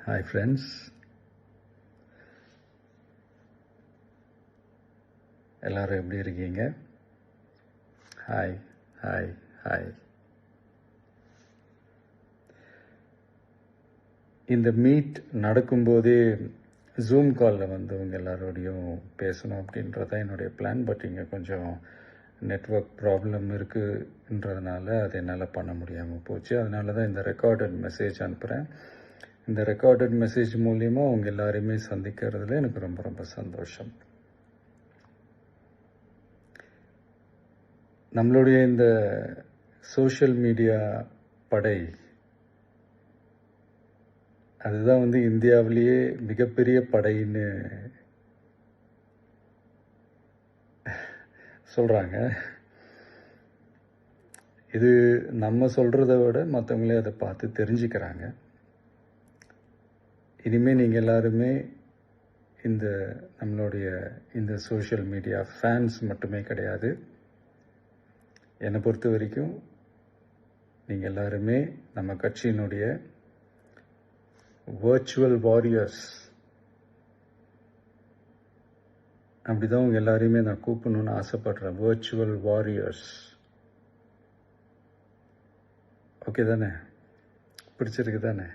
Hi friends, எல்லாரும் எப்படி இருக்கீங்க? Hi hi hi. இந்த மீட் நடக்கும்போதே ஜூம் காலில் வந்து உங்கள் எல்லாரோடையும் பேசணும் அப்படின்றது தான் என்னுடைய பிளான். பட் இங்கே கொஞ்சம் நெட்வொர்க் ப்ராப்ளம் இருக்குன்றதுனால அது என்னால் பண்ண முடியாமல் போச்சு. அதனால தான் இந்த ரெக்கார்டட் மெசேஜ் அனுப்புகிறேன். இந்த ரெக்கார்டட் மெசேஜ் மூலிமா உங்கள் எல்லாரையுமே சந்திக்கிறதுல எனக்கு ரொம்ப ரொம்ப சந்தோஷம். நம்மளுடைய இந்த சோஷியல் மீடியா படை அதுதான் வந்து இந்தியாவிலேயே மிகப்பெரிய படைன்னு சொல்கிறாங்க. இது நம்ம சொல்கிறத விட மற்றவங்களே அதை பார்த்து தெரிஞ்சுக்கிறாங்க. இனிமேல் நீங்கள் எல்லாருமே இந்த நம்மளுடைய இந்த சோஷியல் மீடியா ஃபேன்ஸ் மட்டுமே கிடையாது. என்னை பொறுத்த வரைக்கும் நீங்கள் எல்லாருமே நம்ம கட்சியினுடைய வர்ச்சுவல் வாரியர்ஸ். அப்படி தான் உங்கள் எல்லாரையுமே நான் கூப்பிடணுன்னு ஆசைப்படுறேன். Virtual warriors. ஓகே தானே? பிடிச்சிருக்கு தானே?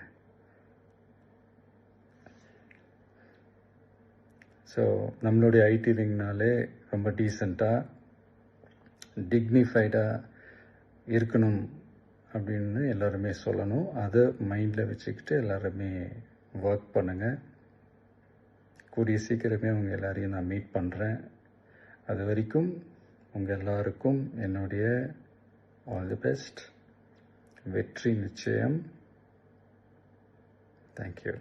ஸோ நம்மளுடைய ஐடி ரிங்னாலே ரொம்ப டீசெண்டாக டிக்னிஃபைடாக இருக்கணும் அப்படின்னு எல்லாருமே சொல்லணும். அதை மைண்டில் வச்சுக்கிட்டு எல்லாருமே ஒர்க் பண்ணுங்கள். கூடிய சீக்கிரமே உங்கள் எல்லாரையும் நான் மீட் பண்ணுறேன். அது வரைக்கும் உங்கள் எல்லாருக்கும் என்னுடைய ஆல் தி பெஸ்ட். வெற்றி நிச்சயம். தேங்க்யூ.